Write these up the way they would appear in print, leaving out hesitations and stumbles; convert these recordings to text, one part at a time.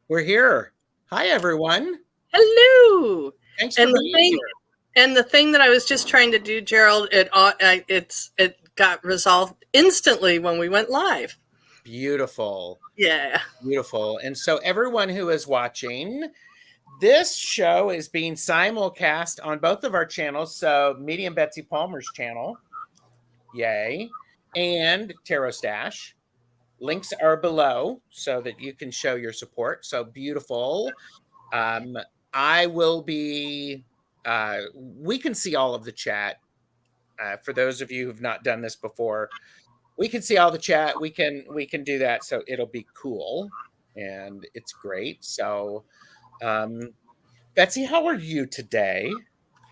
We're here. Hi, everyone. Hello. Thanks for And the being thing, here. and the thing that I was just trying to do, Gerald, it got resolved instantly when we went live. Beautiful. Yeah. Beautiful. And so, everyone who is watching, this show is being simulcast on both of our channels. So, Medium Betsy Palmer's channel, yay, and Tarot Stash. Links are below so that you can show your support. So beautiful. I will be, we can see all of the chat. For those of you who've not done this before, we can see all the chat. We can do that. So it'll be cool and it's great. So, Betsy, how are you today?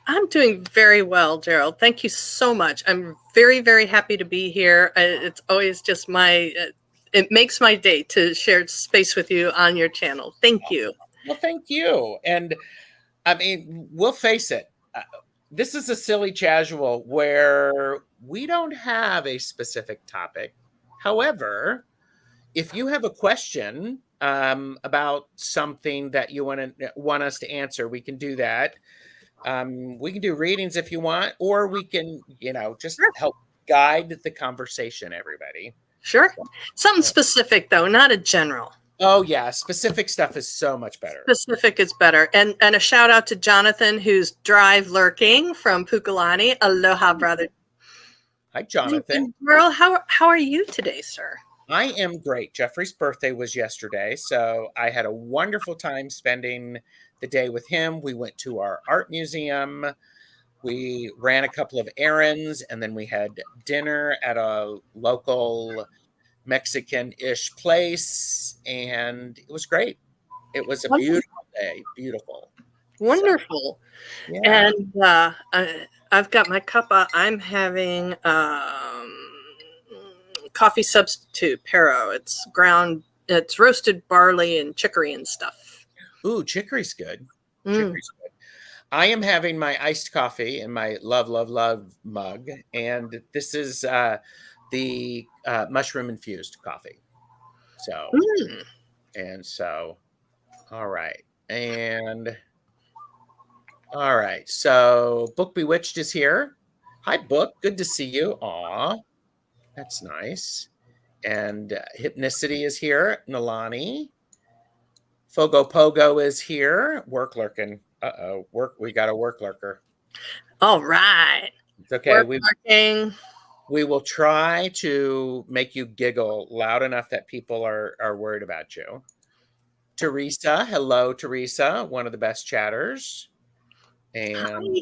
I'm doing very well, Gerald. Thank you so much. I'm very, very happy to be here. It's always just it makes my day to share space with you on your channel. Thank you. Well, thank you. And I mean, we'll face it. This is a silly casual where we don't have a specific topic. However, if you have a question about something that you want us to answer, we can do that. We can do readings if you want, or we can, just Sure. help guide the conversation, everybody. Sure. Something specific, though, not a general. Oh, yeah. Specific stuff is so much better. Specific is better. And a shout out to Jonathan, who's drive lurking from Pukalani. Aloha, brother. Hi, Jonathan. Merle, how are you today, sir? I am great. Jeffrey's birthday was yesterday, so I had a wonderful time spending the day with him. We went to our art museum. We ran a couple of errands, and then we had dinner at a local Mexican-ish place, and it was great. It was a beautiful day. Beautiful. Wonderful. So, yeah. And I've got my cuppa. I'm having coffee substitute Pero. It's roasted barley and chicory and stuff. Ooh, chicory's good. Chicory's good. I am having my iced coffee in my love, love, love mug, and this is the mushroom infused coffee. So, all right. And all right. So, Book Bewitched is here. Hi, Book. Good to see you. Aw, that's nice. And Hypnicity is here. Nalani. Fogo Pogo is here. Work lurking. Uh-oh. We got a work lurker. All right. It's okay. We will try to make you giggle loud enough that people are worried about you. Teresa. Hello, Teresa. One of the best chatters. And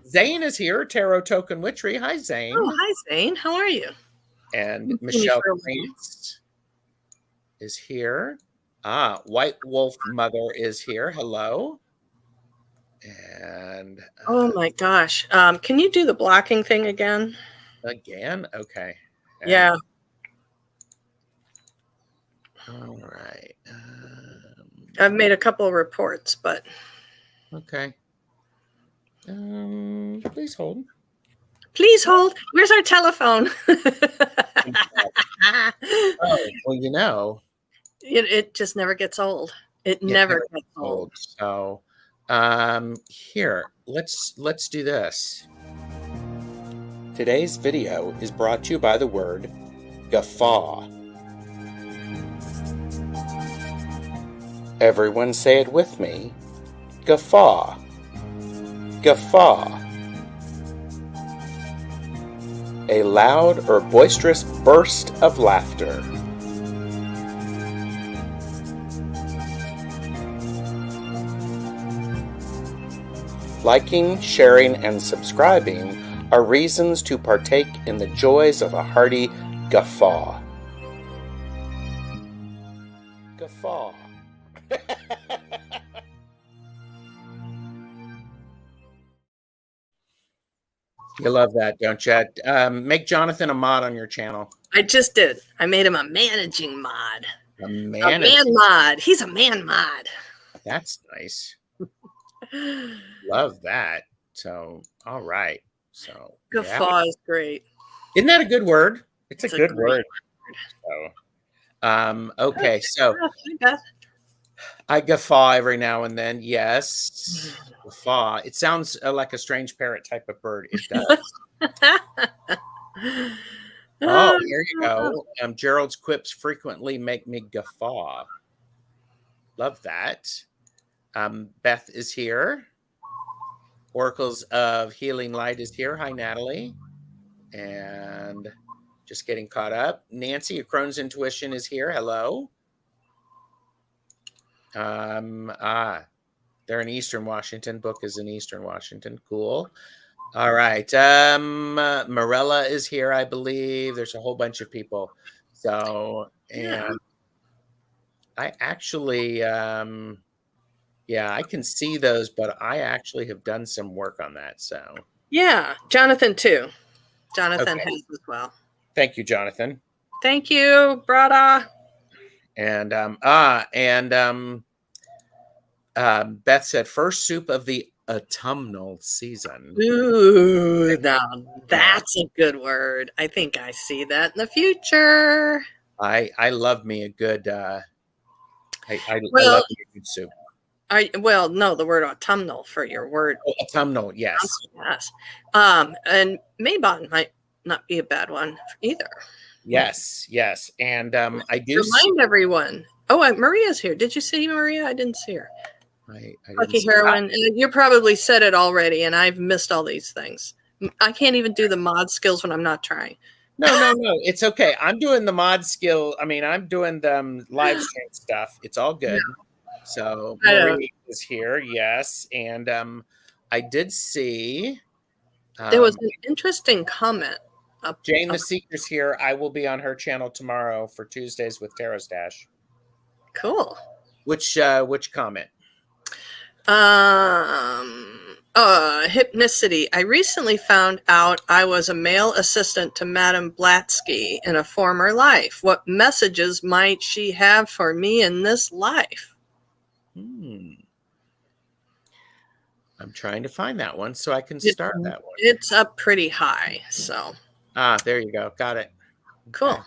Zane is here. Tarot Token Witchery. Hi, Zane. Oh, hi, Zane. How are you? And Michelle Prince is here. White Wolf Mother is here. Hello. And oh my gosh. Can you do the blocking thing again? Again? Okay. Yeah. All right. I've made a couple of reports, but okay. Please hold. Please hold. Where's our telephone? Oh, well, it just never gets old. It never gets old. So, here, let's do this. Today's video is brought to you by the word guffaw. Everyone say it with me. Guffaw. Guffaw. A loud or boisterous burst of laughter. Liking, sharing, and subscribing are reasons to partake in the joys of a hearty guffaw. Guffaw. You love that, don't you? Make Jonathan a mod on your channel. I just did. I made him a managing mod. A man mod. He's a man mod. That's nice. Love that. So, all right. So, guffaw is great. Isn't that a good word? It's a good word. So, okay. So, I guffaw every now and then. Yes. Guffaw. It sounds like a strange parrot type of bird. It does. Oh, here you go. Gerald's quips frequently make me guffaw. Love that. Beth is here. Oracles of Healing Light is here. Hi, Natalie. And just getting caught up. Nancy, Crohn's Intuition is here. Hello. They're in Eastern Washington. Book is in Eastern Washington. Cool. All right. Morella is here, I believe. There's a whole bunch of people. So, and I actually, yeah, I can see those, but I actually have done some work on that. So, yeah, Jonathan too. Jonathan okay. has as well. Thank you, Jonathan. Thank you, brother. And Beth said first soup of the autumnal season. Ooh, now that's a good word. I think I see that in the future. I love me a good I Well, love me a good soup. Well, no, the word autumnal for your word. Oh, autumnal, yes. Yes. And Maybon might not be a bad one either. Yes, yes. And I do remind everyone. Oh, Maria's here. Did you see Maria? I didn't see her. Lucky Heroine. You probably said it already, and I've missed all these things. I can't even do the mod skills when I'm not trying. No. It's okay. I'm doing the mod skill. I mean, I'm doing the live stream stuff. It's all good. Yeah. So Maria is here, yes. And I did see there was an interesting comment. Jane the Seeker's here. I will be on her channel tomorrow for Tuesdays with Tarot Stash. Cool. Which comment? Hypnicity. I recently found out I was a male assistant to Madame Blatsky in a former life. What messages might she have for me in this life? I'm trying to find that one so I can start that one. It's up pretty high, so. There you go. Got it. Cool. Okay.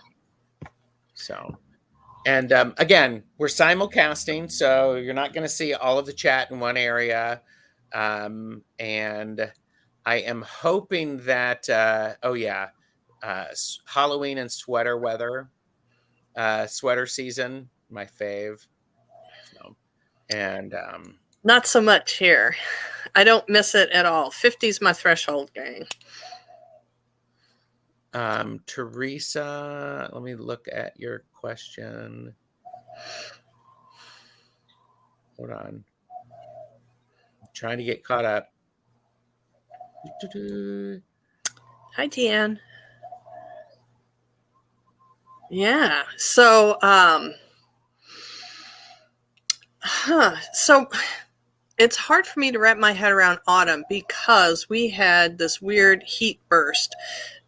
So, and again, we're simulcasting, so you're not going to see all of the chat in one area. And I am hoping that, Halloween and sweater weather, sweater season, my fave. So, and not so much here. I don't miss it at all. 50's my threshold, gang. Teresa, let me look at your question. Hold on. I'm trying to get caught up. Hi, Deanne. Yeah. So, so it's hard for me to wrap my head around autumn because we had this weird heat burst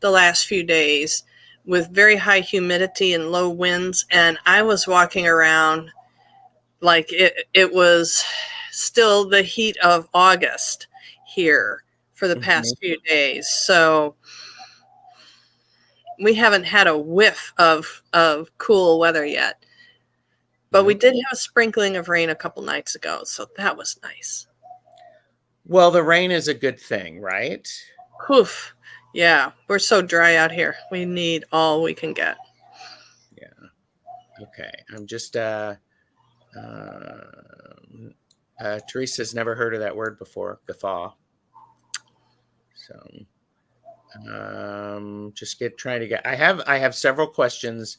the last few days with very high humidity and low winds. And I was walking around like it was still the heat of August here for the past few days. So we haven't had a whiff of cool weather yet. But we did have a sprinkling of rain a couple nights ago, so that was nice. Well, the rain is a good thing, right? Oof. Yeah, we're so dry out here. We need all we can get. Yeah. Okay. I'm just Teresa's never heard of that word before, guffaw. So just trying to get I have several questions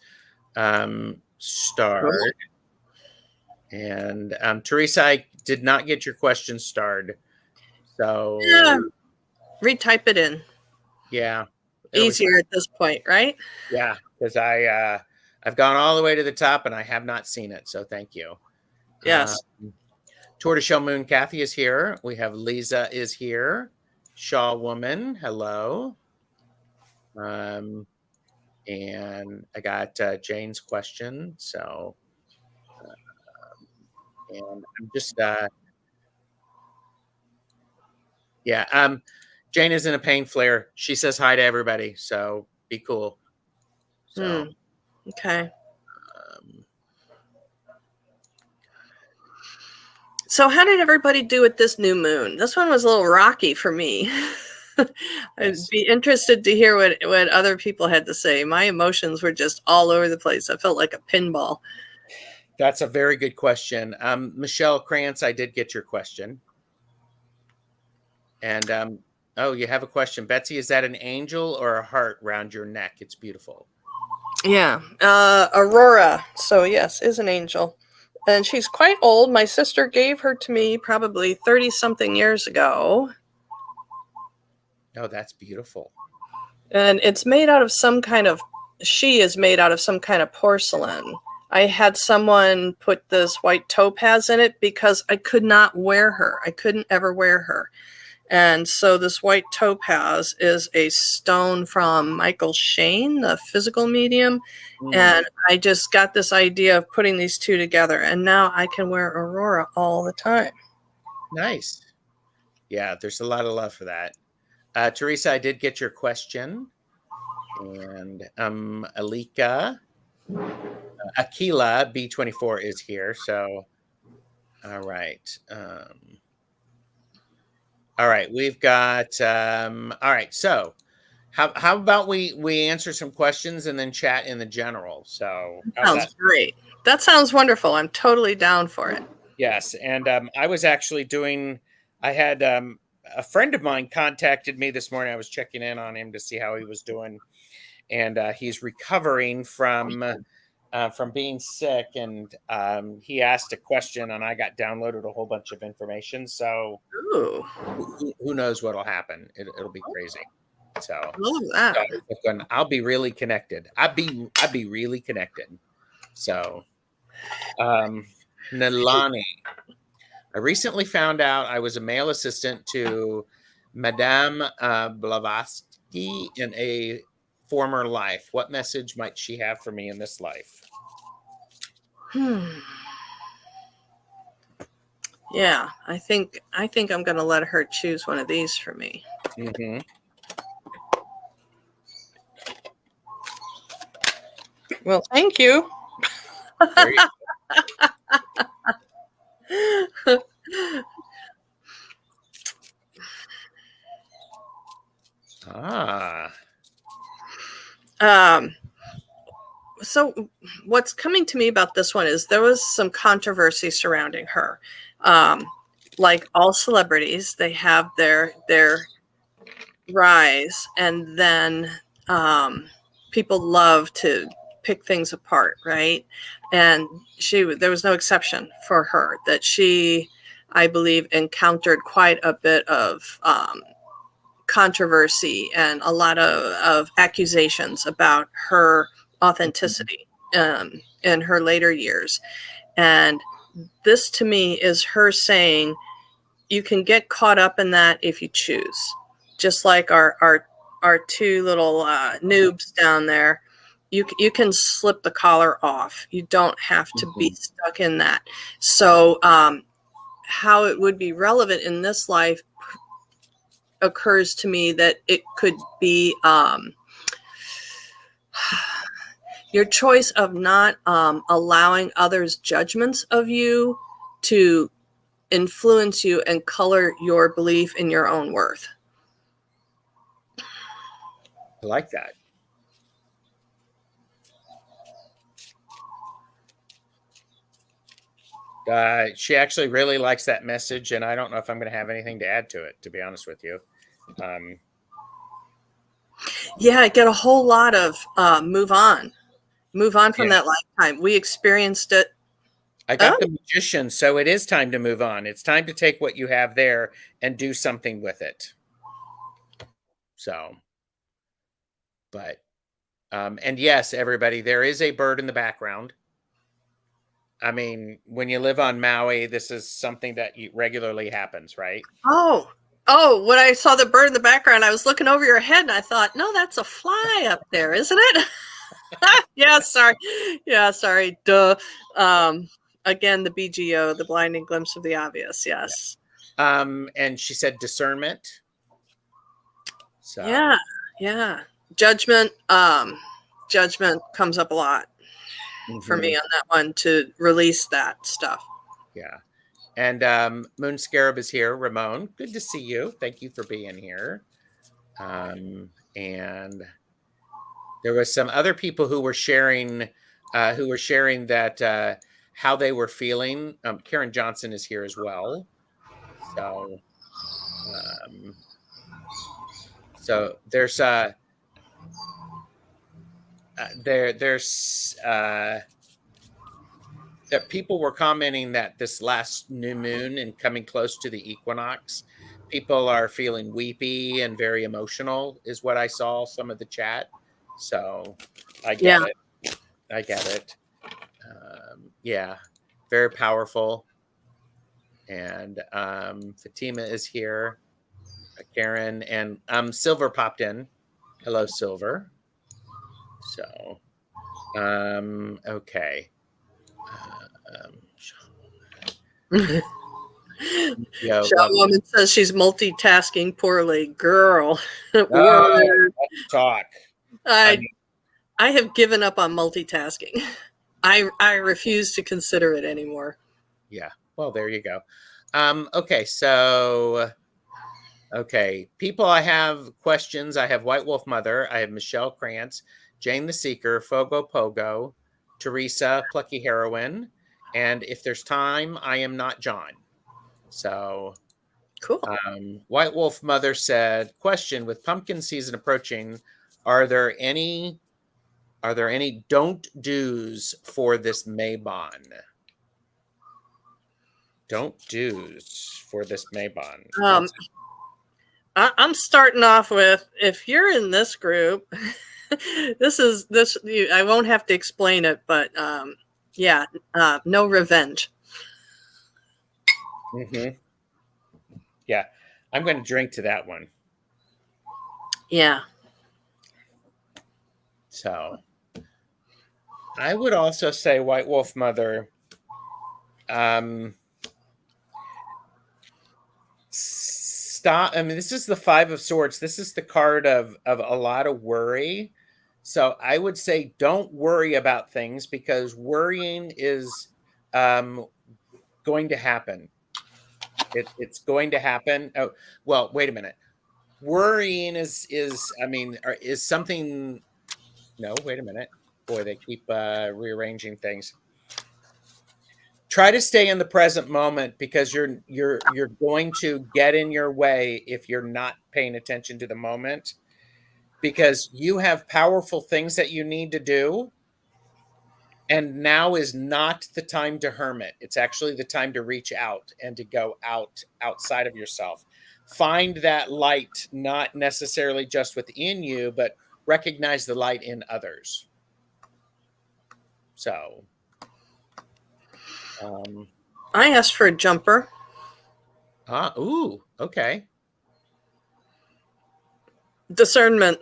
starred. And Teresa, I did not get your question starred. So yeah. Retype it in. Yeah. Easier at this point, right? Yeah, because I've gone all the way to the top and I have not seen it. So thank you. Yes. Tortoiseshell Moon Kathy is here. We have Lisa is here. Shaw Woman, hello. And I got Jane's question. So and I'm just Jane is in a pain flare. She says hi to everybody, so be cool. So okay. So how did everybody do with this new moon? This one was a little rocky for me. I'd be interested to hear what other people had to say. My emotions were just all over the place. I felt like a pinball. That's a very good question. Michelle Krantz, I did get your question. And oh, you have a question. Betsy, is that an angel or a heart around your neck? It's beautiful. Yeah. Aurora. So yes, is an angel. And she's quite old. My sister gave her to me probably 30 something years ago. Oh, that's beautiful. And it's made out of some kind of, she is made out of some kind of porcelain. I had someone put this white topaz in it because I could not wear her. I couldn't ever wear her. And so this white topaz is a stone from Michael Shane, the physical medium. And I just got this idea of putting these two together. And now I can wear Aurora all the time. Nice. Yeah, there's a lot of love for that. Teresa, I did get your question. And Alika, Akila B24 is here. So, all right. All right, we've got, all right. So how about we answer some questions and then chat in the general? So sounds great. That sounds wonderful. I'm totally down for it. Yes. And I was actually I had a friend of mine contacted me this morning. I was checking in on him to see how he was doing. And he's recovering from being sick. And he asked a question and I got downloaded a whole bunch of information. So who knows what'll happen. It'll be crazy. So, I'll be really connected. I'd be really connected. So Nalani, I recently found out I was a male assistant to Madame Blavatsky in a former life. What message might she have for me in this life? Yeah, I think I'm going to let her choose one of these for me. Mm-hmm. Well, thank you. There you go. So what's coming to me about this one is there was some controversy surrounding her. Like all celebrities, they have their rise, and then people love to pick things apart, right? And there was no exception for her, that she, I believe, encountered quite a bit of controversy and a lot of accusations about her authenticity in her later years. And this to me is her saying, you can get caught up in that if you choose. Just like our two little noobs down there, you can slip the collar off. You don't have to be stuck in that. So how it would be relevant in this life occurs to me that it could be your choice of not allowing others' judgments of you to influence you and color your belief in your own worth. I like that. She actually really likes that message, and I don't know if I'm going to have anything to add to it, to be honest with you. Yeah, I get a whole lot of move on from that lifetime. We experienced it. I got the Magician, so it is time to move on. It's time to take what you have there and do something with it. So, but, and yes, everybody, there is a bird in the background. I mean, when you live on Maui, this is something that regularly happens, right? Oh, when I saw the bird in the background, I was looking over your head and I thought, no, that's a fly up there, isn't it? Yeah, sorry. Duh. Again, the BGO, the blinding glimpse of the obvious. Yes. And she said discernment. So yeah. Judgment comes up a lot for me on that one, to release that stuff. Yeah. And Moon Scarab is here. Ramon, good to see you. Thank you for being here. And there was some other people who were sharing that how they were feeling. Karen Johnson is here as well. So there's that people were commenting that this last new moon and coming close to the equinox, people are feeling weepy and very emotional, is what I saw some of the chat. So I get it. I get it. Yeah, very powerful. And Fatima is here. Karen and Silver popped in. Hello, Silver. So, okay. Shot Woman says she's multitasking poorly. Girl, talk. I have given up on multitasking. I refuse to consider it anymore. Yeah. Well, there you go. Okay. So, okay. People, I have questions. I have White Wolf Mother. I have Michelle Krantz, Jane the Seeker, Fogo Pogo, Teresa, Plucky Heroine. And if there's time, I am not John. So cool. White Wolf Mother said, question, with pumpkin season approaching, are there any don't do's for this Maybon? Don't do's for this Maybon. I'm starting off with, if you're in this group, I won't have to explain it, but no revenge. Mm-hmm. Yeah, I'm going to drink to that one. Yeah. So I would also say, White Wolf Mother, stop. I mean, this is the Five of Swords. This is the card of a lot of worry. So I would say don't worry about things, because worrying is going to happen. It's going to happen. Oh, well, wait a minute. Worrying is something. No, wait a minute. Boy, they keep rearranging things. Try to stay in the present moment, because you're going to get in your way if you're not paying attention to the moment, because you have powerful things that you need to do. And now is not the time to hermit. It's actually the time to reach out and to go outside of yourself. Find that light, not necessarily just within you, but recognize the light in others. So, I asked for a jumper. Ooh, okay. Discernment.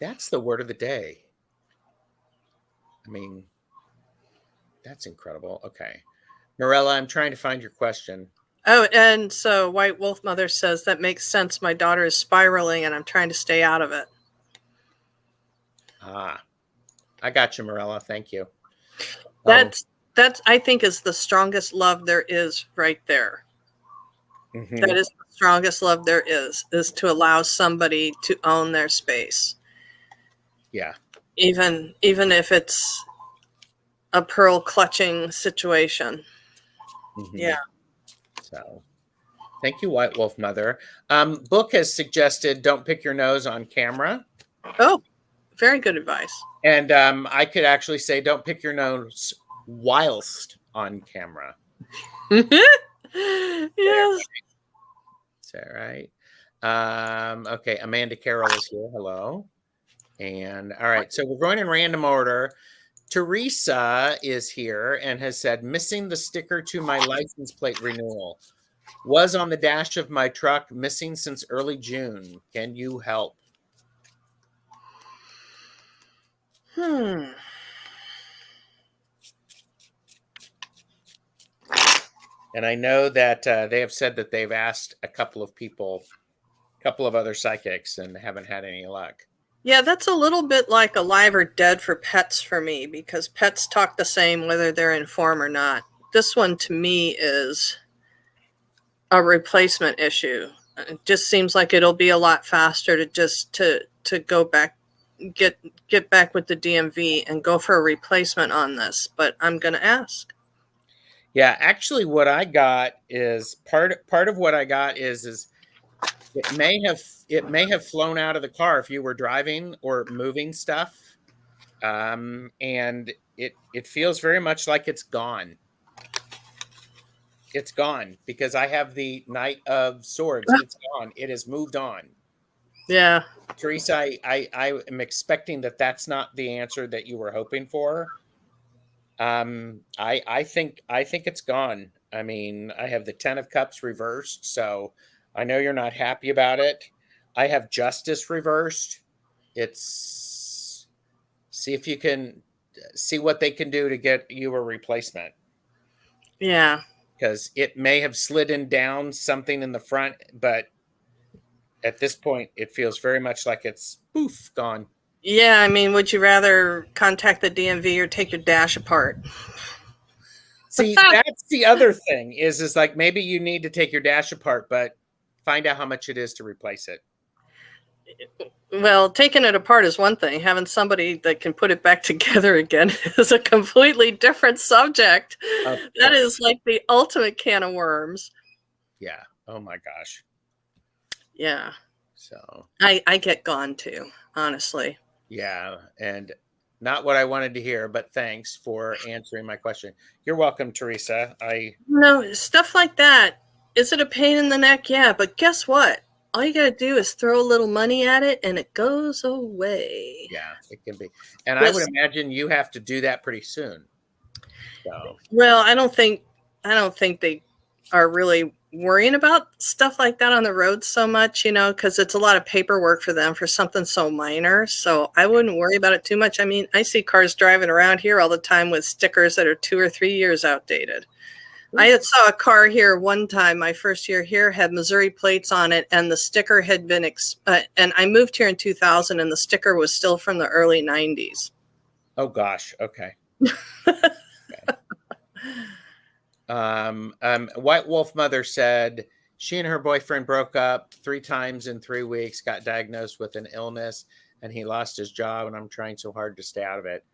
That's the word of the day. I mean, that's incredible. Okay. Morella, I'm trying to find your question. Oh, and so White Wolf Mother says, that makes sense. My daughter is spiraling and I'm trying to stay out of it. I got you, Morella. Thank you. That's I think is the strongest love there is right there. Mm-hmm. That is the strongest love there is to allow somebody to own their space. Yeah. Even if it's a pearl clutching situation. Mm-hmm. Yeah. So thank you, White Wolf Mother. Book has suggested don't pick your nose on camera. Oh, very good advice. And I could actually say don't pick your nose whilst on camera. Yes. Is that right? Okay, Amanda Carroll is here. Hello. And all right, so we're going in random order. Teresa is here and has said, missing the sticker to my license plate renewal. Was on the dash of my truck, missing since early June. Can you help? And I know that they have said that they've asked a couple of other psychics, and haven't had any luck. Yeah, that's a little bit like alive or dead for pets for me, because pets talk the same whether they're in form or not. this one to me is a replacement issue. It just seems like it'll be a lot faster to go back, get back with the DMV and go for a replacement on this. But I'm going to ask. Yeah, actually, what I got is part of what I got is it may have flown out of the car if you were driving or moving stuff, and it feels very much like it's gone. It's gone because I have the Knight of Swords. It's gone. It has moved on. Yeah. Teresa, I am expecting that that's not the answer that you were hoping for. I think it's gone. I mean, I have the 10 of Cups reversed, so I know you're not happy about it. I have Justice reversed. It's see if you can see what they can do to get you a replacement. Yeah. Because it may have slidden down something in the front, but at this point, it feels very much like it's poof, gone. Yeah, I mean, would you rather contact the DMV or take your dash apart? See, that's the other thing is like maybe you need to take your dash apart, but find out how much it is to replace it. Well, taking it apart is one thing. Having somebody that can put it back together again is a completely different subject. That is like the ultimate can of worms. Yeah. Oh my gosh. Yeah. So I get gone too, honestly. Yeah, and not what I wanted to hear, but thanks for answering my question. You're welcome, Teresa. No, stuff like that. Is it a pain in the neck? Yeah, but guess what? All you gotta do is throw a little money at it and it goes away. Yeah, it can be. And I would imagine you have to do that pretty soon. So. Well, I don't think they are really worrying about stuff like that on the road so much, because it's a lot of paperwork for them for something so minor. So I wouldn't worry about it too much. I mean, I see cars driving around here all the time with stickers that are 2 or 3 years outdated. I saw a car here one time, my first year here, had Missouri plates on it, and the sticker had been, and I moved here in 2000, and the sticker was still from the early 90s. Oh, gosh. Okay. White Wolf Mother said she and her boyfriend broke up 3 times in 3 weeks, got diagnosed with an illness, and he lost his job, and I'm trying so hard to stay out of it.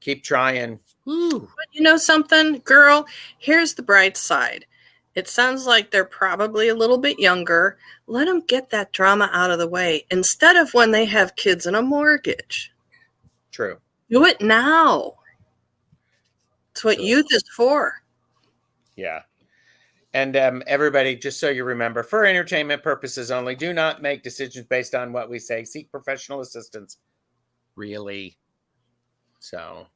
Keep trying. Woo. But you know something, girl? Here's the bright side. It sounds like they're probably a little bit younger. Let them get that drama out of the way instead of when they have kids and a mortgage. True. Do it now. It's what youth is for. Yeah. And everybody, just so you remember, for entertainment purposes only, do not make decisions based on what we say. Seek professional assistance. Really. So,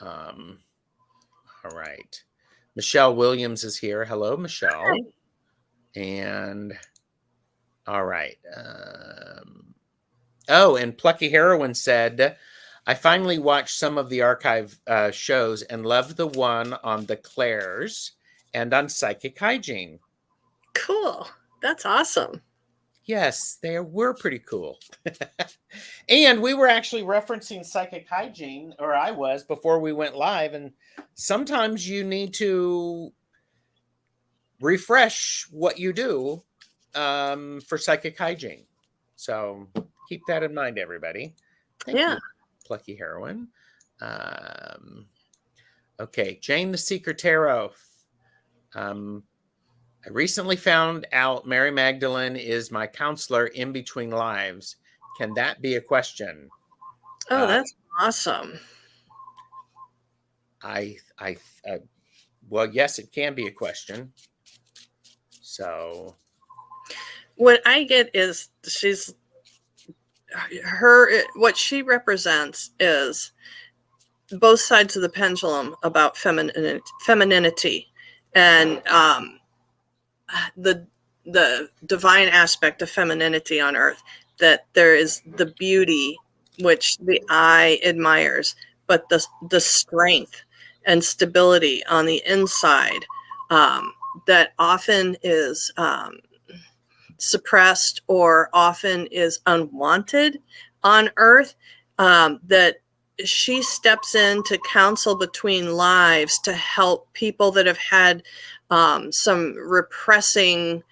all right. Michelle Williams is here. Hello, Michelle. Hi. And all right. And Plucky Heroine said, I finally watched some of the archive shows and loved the one on the Claires and on psychic hygiene. Cool. That's awesome. Yes, they were pretty cool. And we were actually referencing psychic hygiene, or I was, before we went live. And sometimes you need to refresh what you do for psychic hygiene. So keep that in mind, everybody. Thank you, Plucky Heroine. Okay, Jane the Secret Tarot. I recently found out Mary Magdalene is my counselor in between lives. Can that be a question? Oh, that's awesome. Well, yes, it can be a question. So what I get is what she represents is both sides of the pendulum about femininity and the divine aspect of femininity on earth, that there is the beauty which the eye admires, but the strength and stability on the inside that often is suppressed or often is unwanted on earth, that she steps in to counsel between lives to help people that have had some repressing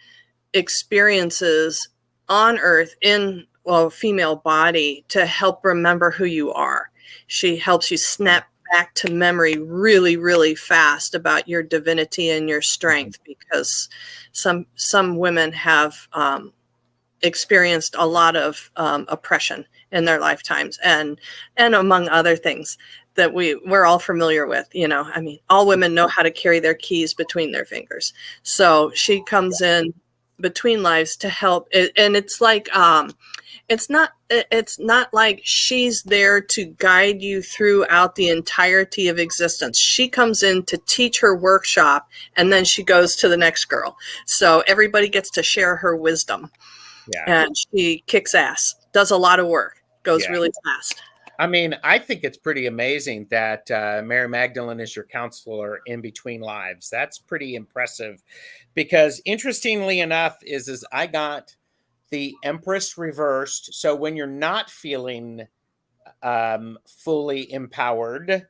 experiences on Earth in female body, to help remember who you are. She helps you snap back to memory really, really fast about your divinity and your strength, because some women have experienced a lot of oppression in their lifetimes, and among other things that we're all familiar with. I mean, all women know how to carry their keys between their fingers. So she comes in between lives to help. And it's like, it's not like she's there to guide you throughout the entirety of existence. She comes in to teach her workshop, and then she goes to the next girl. So everybody gets to share her wisdom. Yeah. And she kicks ass, does a lot of work, goes really fast. I mean, I think it's pretty amazing that Mary Magdalene is your counselor in between lives. That's pretty impressive, because interestingly enough is I got the Empress reversed. So when you're not feeling fully empowered,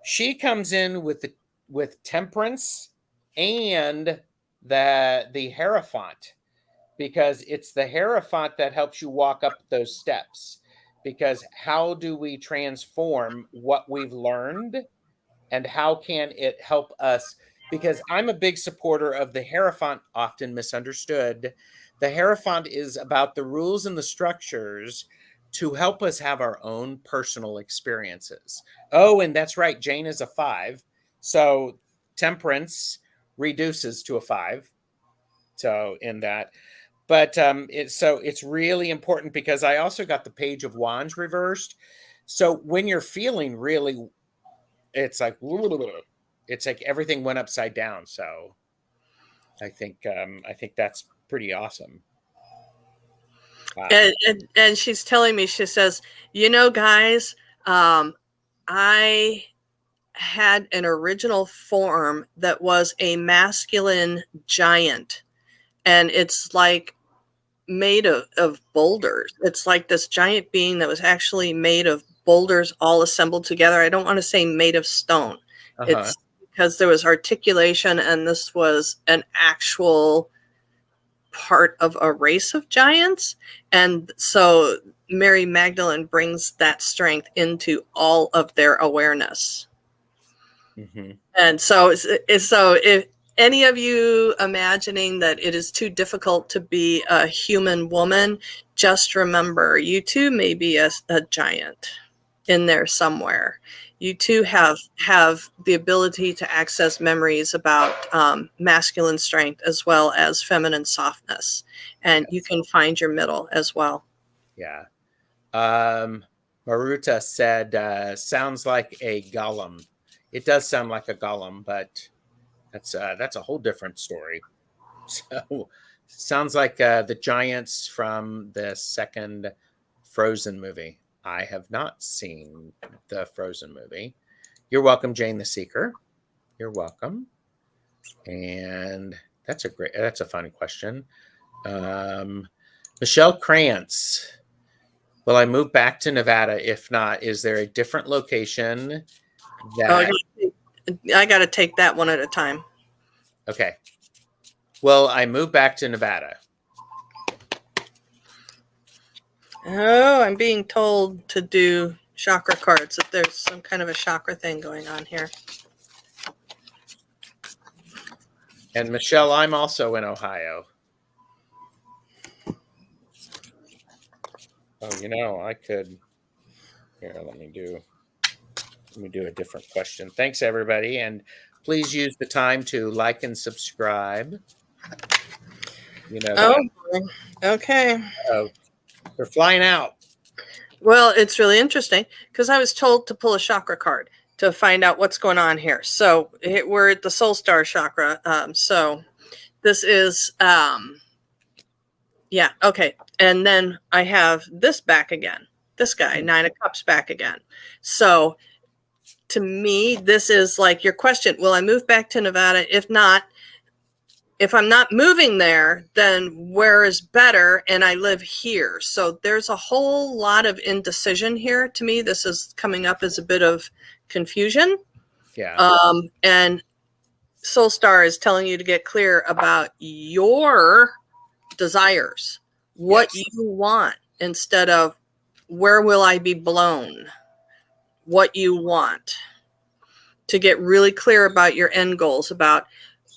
she comes in with Temperance and the Hierophant, because it's the Hierophant that helps you walk up those steps. Because how do we transform what we've learned, and how can it help us? Because I'm a big supporter of the Hierophant, often misunderstood. The Hierophant is about the rules and the structures to help us have our own personal experiences. Oh, and that's right, Jane is a 5. So Temperance reduces to a 5. So in that. But it's really important, because I also got the Page of Wands reversed. So when you're feeling really, it's like everything went upside down. So I think that's pretty awesome. And she's telling me, she says, guys, I had an original form that was a masculine giant, and it's like made of boulders. It's like this giant being that was actually made of boulders all assembled together. I don't want to say made of stone. It's because there was articulation, and this was an actual part of a race of giants. And so Mary Magdalene brings that strength into all of their awareness. Mm-hmm. And so if any of you imagining that it is too difficult to be a human woman, just remember, you too may be a giant in there somewhere. You too have the ability to access memories about masculine strength as well as feminine softness. And you can find your middle as well. Yeah. Maruta said, sounds like a golem. It does sound like a golem, but that's a whole different story. So sounds like the giants from the second Frozen movie. I have not seen the Frozen movie. You're welcome, Jane the Seeker. You're welcome. And that's a fun question. Michelle Krantz. Will I move back to Nevada? If not, is there a different location that... I got to take that one at a time. Okay. Well, I moved back to Nevada. Oh, I'm being told to do chakra cards, that there's some kind of a chakra thing going on here. And Michelle, I'm also in Ohio. Oh, I could... Here, let me do a different question. Thanks, everybody. And please use the time to like and subscribe. Okay. Oh, they're flying out. Well, it's really interesting, because I was told to pull a chakra card to find out what's going on here. So we're at the Soul Star chakra. So this is, okay. And then I have this back again. This guy, 9 of Cups back again. So to me, this is like your question. Will I move back to Nevada? If not, if I'm not moving there, then where is better? And I live here. So there's a whole lot of indecision here. To me, this is coming up as a bit of confusion. Yeah. And Soul Star is telling you to get clear about your desires, what Yes. you want, instead of where will I be blown, what you want. To get really clear about your end goals, about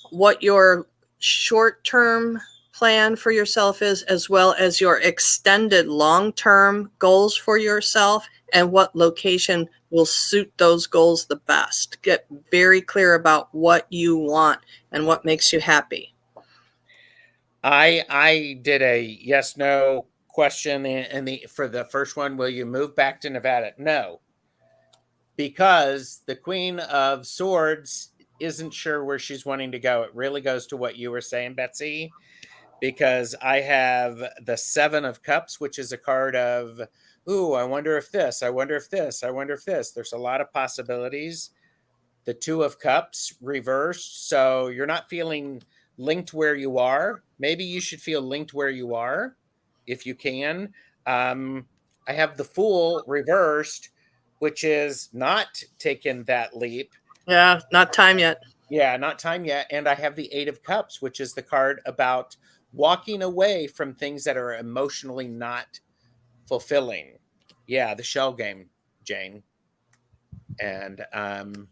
what your short-term plan for yourself is, as well as your extended long-term goals for yourself, and what location will suit those goals the best. Get very clear about what you want and what makes you happy. I did a yes no question, and for the first one, will you move back to Nevada? No, because the Queen of Swords isn't sure where she's wanting to go. It really goes to what you were saying, Betsy, because I have the Seven of Cups, which is a card of, ooh, I wonder if this, I wonder if this, I wonder if this. There's a lot of possibilities. The Two of Cups reversed, so you're not feeling linked where you are. Maybe you should feel linked where you are if you can. I have the Fool reversed, which is not taking that leap. Yeah, not time yet. Yeah, not time yet. And I have the Eight of Cups, which is the card about walking away from things that are emotionally not fulfilling. Yeah, the shell game, Jane. And I'm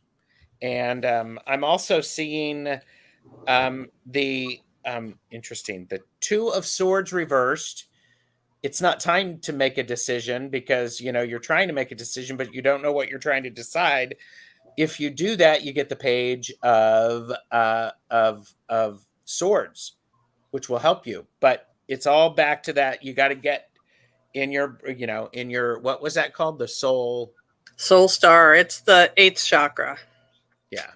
also seeing the interesting, the Two of Swords reversed. It's not time to make a decision because you're trying to make a decision, but you don't know what you're trying to decide. If you do that, you get the Page of Swords, which will help you. But it's all back to that. You got to get in your what was that called? The soul. Soul Star, it's the 8th chakra. Yeah.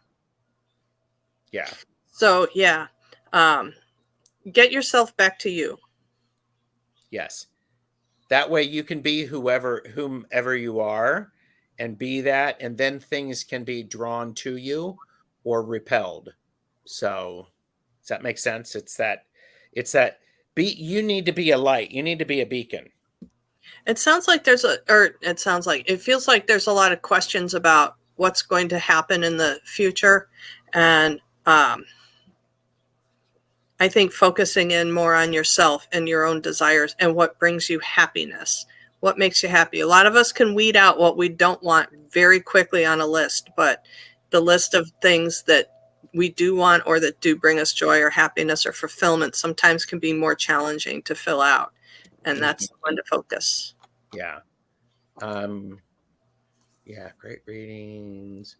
Yeah. So yeah, get yourself back to you. Yes. That way you can be whomever you are and be that, and then things can be drawn to you or repelled. So does that make sense? You need to be a light. You need to be a beacon. It sounds like it feels like there's a lot of questions about what's going to happen in the future. And I think focusing in more on yourself and your own desires and what brings you happiness, what makes you happy. A lot of us can weed out what we don't want very quickly on a list, but the list of things that we do want or that do bring us joy or happiness or fulfillment sometimes can be more challenging to fill out. And that's when to focus. Yeah. Yeah, great readings.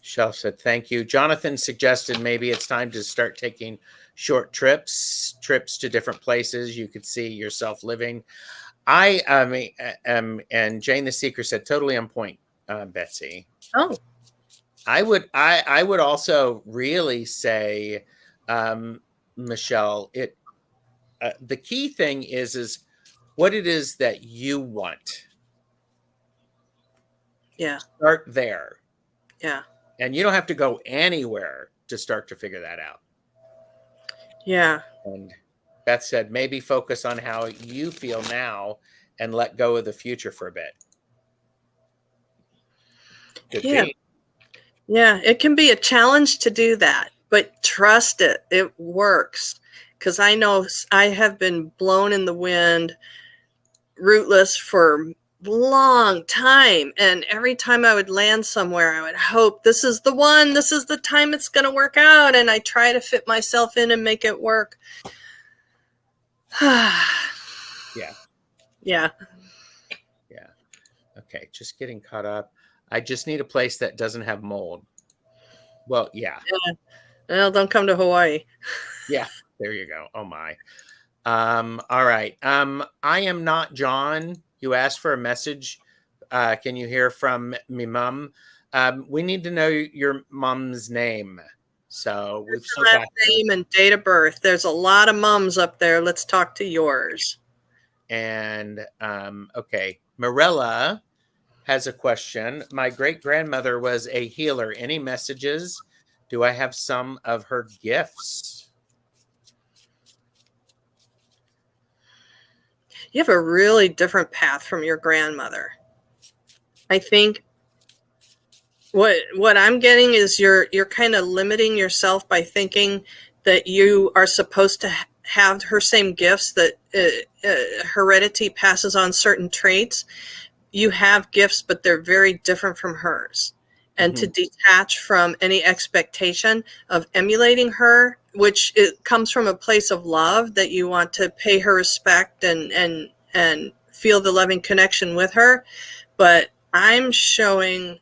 Shelf said, thank you. Jonathan suggested maybe it's time to start taking short trips to different places you could see yourself living. And Jane the Seeker said, totally on point, Betsy. Oh. I would also really say, Michelle, the key thing is what it is that you want. Yeah. Start there. Yeah. And you don't have to go anywhere to start to figure that out. Yeah. And Beth said, maybe focus on how you feel now and let go of the future for a bit. Yeah. Yeah. It can be a challenge to do that, but trust it. It works. Because I know I have been blown in the wind, rootless for long time, and every time I would land somewhere I would hope this is the one, this is the time it's going to work out, and I try to fit myself in and make it work. Yeah. Okay, just getting caught up. I just need a place that doesn't have mold. Well, yeah. Well, don't come to Hawaii. Yeah, there you go. Oh my. All right. I am not John. You asked for a message. Can you hear from me, Mom? We need to know your mom's name. So we've still got name and date of birth. There's a lot of mums up there. Let's talk to yours. And okay, Marilla has a question. My great grandmother was a healer. Any messages? Do I have some of her gifts? you have a really different path from your grandmother. I think what I'm getting is you're kind of limiting yourself by thinking that you are supposed to have her same gifts, that heredity passes on certain traits. You have gifts, but they're very different from hers. And to detach from any expectation of emulating her, which it comes from a place of love, that you want to pay her respect and feel the loving connection with her. But I'm showing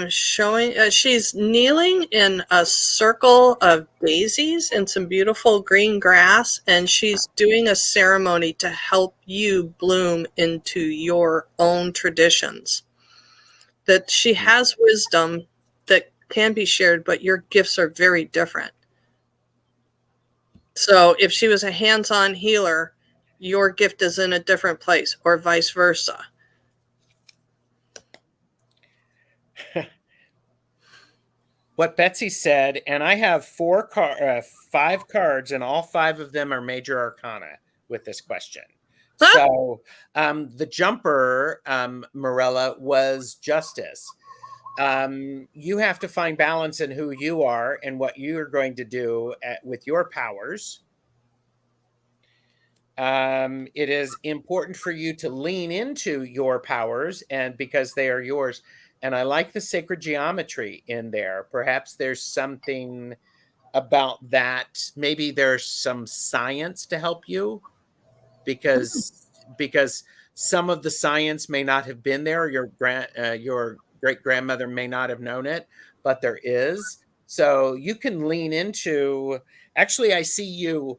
she's kneeling in a circle of daisies and some beautiful green grass, and she's doing a ceremony to help you bloom into your own traditions. That she has wisdom that can be shared, but your gifts are very different. So if she was a hands-on healer, your gift is in a different place, or vice versa. What Betsy said, and I have 5 cards, and all 5 of them are major arcana with this question. So the jumper, Morella, was justice. You have to find balance in who you are and what you're going to do with your powers. It is important for you to lean into your powers, and because they are yours. And I like the sacred geometry in there. Perhaps there's something about that. Maybe there's some science to help you, because some of the science may not have been there. Your great grandmother may not have known it, but there is. So you can lean into. Actually, I see you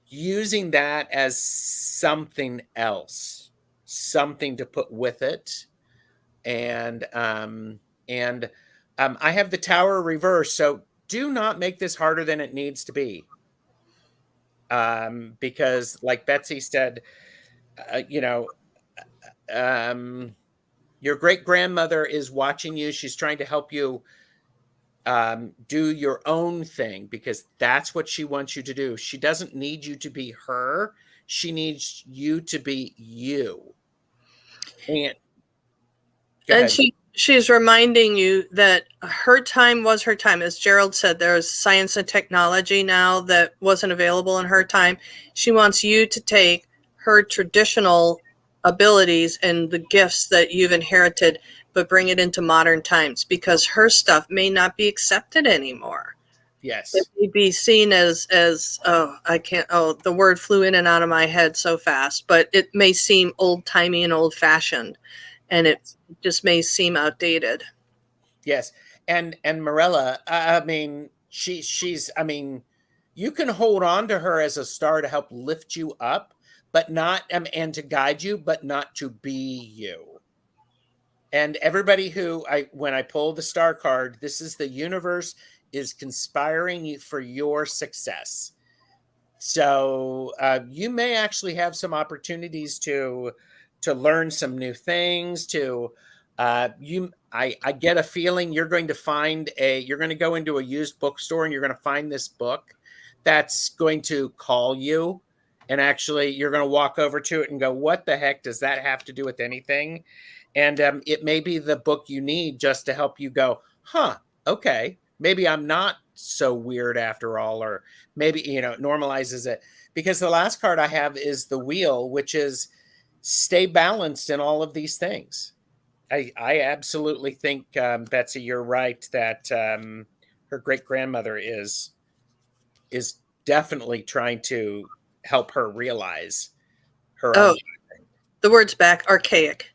using that as something else, something to put with it. And I have the tower reversed, so do not make this harder than it needs to be. Because like Betsy said, your great grandmother is watching you. She's trying to help you do your own thing, because that's what she wants you to do. She doesn't need you to be her. She needs you to be you. And go ahead. She's reminding you that her time was her time. As Gerald said, there's science and technology now that wasn't available in her time. She wants you to take her traditional abilities and the gifts that you've inherited, but bring it into modern times, because her stuff may not be accepted anymore. Yes. It may be seen as the word flew in and out of my head so fast, but it may seem old-timey and old-fashioned, and it just may seem outdated. Yes. And Morella, I mean, she's you can hold on to her as a star to help lift you up, but not and to guide you, but not to be you. And everybody when I pull the star card, this is the universe is conspiring for your success. So you may actually have some opportunities to learn some new things. I get a feeling you're going to go into a used bookstore, and you're going to find this book that's going to call you, and actually you're going to walk over to it and go, what the heck does that have to do with anything? And it may be the book you need just to help you go, okay, maybe I'm not so weird after all, or maybe, it normalizes it. Because the last card I have is the wheel, which is stay balanced in all of these things. I absolutely think, Betsy, you're right that her great grandmother is definitely trying to help her realize her own. The word's back, archaic.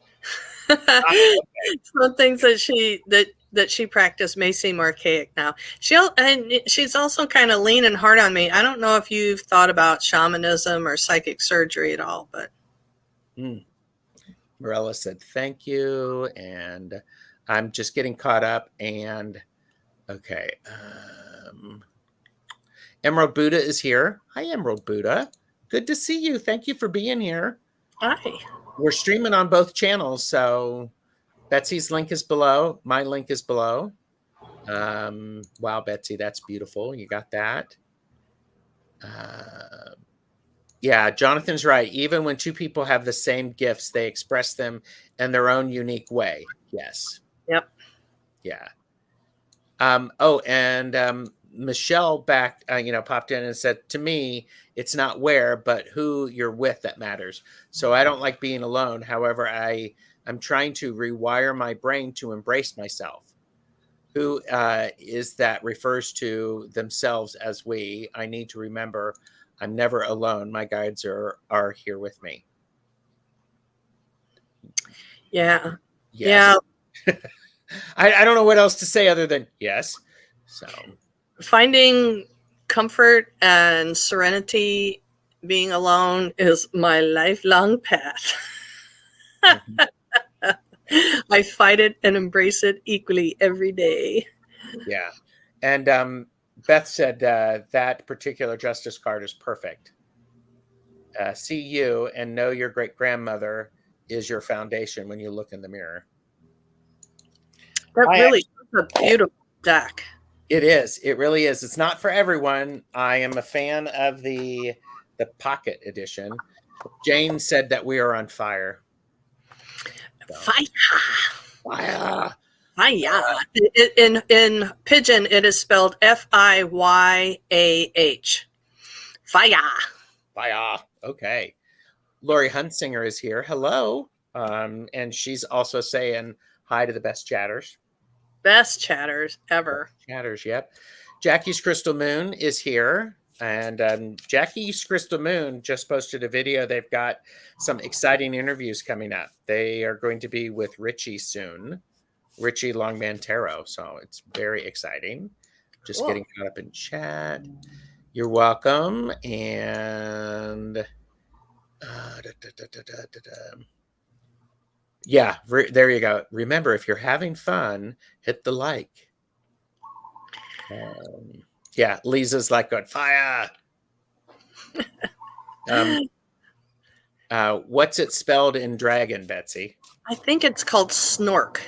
Some things that she practiced may seem archaic now. She's also kind of leaning hard on me. I don't know if you've thought about shamanism or psychic surgery at all, but Morella said thank you, and I'm just getting caught up. And okay, Emerald Buddha is here. Hi, Emerald Buddha. Good to see you. Thank you for being here. Hi. We're streaming on both channels, so Betsy's link is below. My link is below. Wow, Betsy, that's beautiful. You got that. Yeah, Jonathan's right. Even when two people have the same gifts, they express them in their own unique way. Yes. Yep. Yeah. And Michelle popped in and said, to me, it's not where, but who you're with that matters. So I don't like being alone. However, I'm trying to rewire my brain to embrace myself. Who is that refers to themselves as we. I need to remember I'm never alone. My guides are here with me. Yeah. Yes. Yeah. I don't know what else to say other than yes. So Finding comfort and serenity being alone is my lifelong path. I fight it and embrace it equally every day. yeah. And Beth said that particular justice card is perfect. See you and know your great grandmother is your foundation when you look in the mirror. That really is a beautiful deck. It is. It really is. It's not for everyone. I am a fan of the pocket edition. Jane said that we are on fire. So. Fire. Fire. Fire. In Pidgin, it is spelled Fiyah. Fire. Fire. Okay. Lori Hunsinger is here. Hello. And she's also saying hi to the best chatters. Best chatters ever. Chatters, yep. Jackie's Crystal Moon is here. And Jackie's Crystal Moon just posted a video. They've got some exciting interviews coming up. They are going to be with Richie soon, Richie Longman Tarot. So it's very exciting. Just getting caught up in chat. You're welcome. And yeah, there you go. Remember, if you're having fun, hit the like. Yeah, Lisa's like on fire. What's it spelled in dragon, Betsy? I think it's called snork.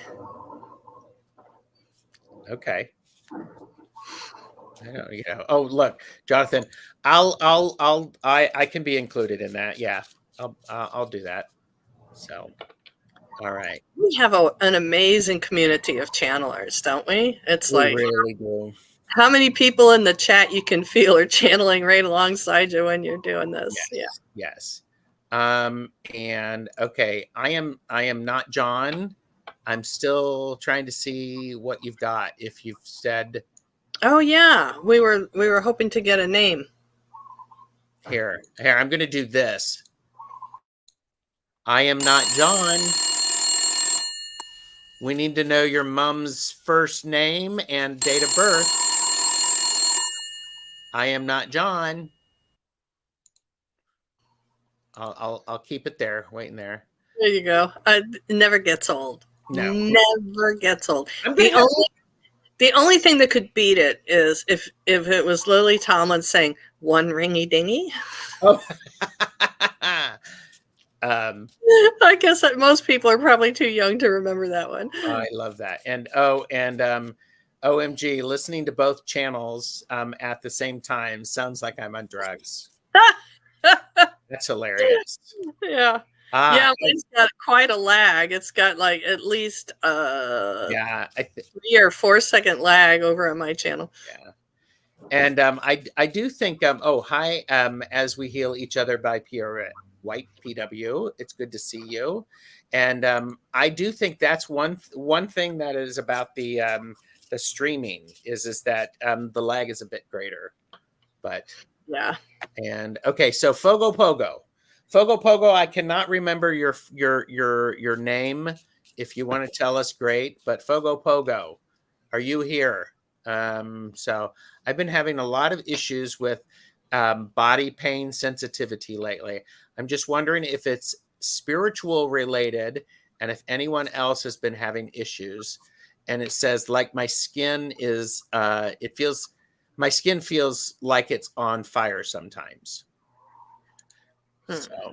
Okay. I don't. Oh, look, Jonathan. I can be included in that. Yeah, I'll do that. So, all right. We have an amazing community of channelers, don't we? It's we really do. How many people in the chat you can feel are channeling right alongside you when you're doing this? Yes, yeah. Yes. And okay, I am not John. I'm still trying to see what you've got. If you've said, oh yeah, we were hoping to get a name. Here, I'm going to do this. I am not John. We need to know your mom's first name and date of birth. I am not John. I'll keep it there, waiting there. There you go. It never gets old. No, never gets old. The only thing that could beat it is if it was Lily Tomlin saying one ringy dingy. Oh. I guess that most people are probably too young to remember that one. I love that. And OMG, listening to both channels at the same time sounds like I'm on drugs. That's hilarious. Yeah. Yeah, it's got quite a lag. It's got like at least 3 or 4 second lag over on my channel. Yeah. And I do think hi, as we heal each other by Pierre White PW. It's good to see you. And I do think that's one thing that is about the streaming is that the lag is a bit greater. But yeah. And okay, so Fogo Pogo, I cannot remember your name. If you want to tell us, great. But Fogo Pogo, are you here? So I've been having a lot of issues with body pain sensitivity lately. I'm just wondering if it's spiritual related and if anyone else has been having issues. And it says like my skin is my skin feels like it's on fire sometimes. So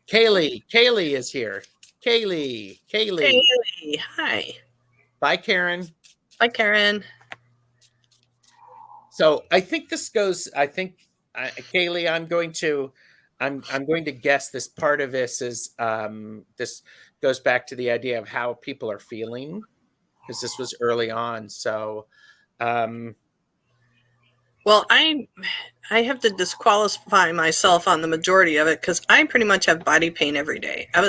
Kaylee is here. Kaylee. Hi. Bye, Karen. Bye, Karen. So I think this goes, Kaylee, I'm going to guess this part of this is this goes back to the idea of how people are feeling, because this was early on. So Well, I have to disqualify myself on the majority of it because I pretty much have body pain every day. I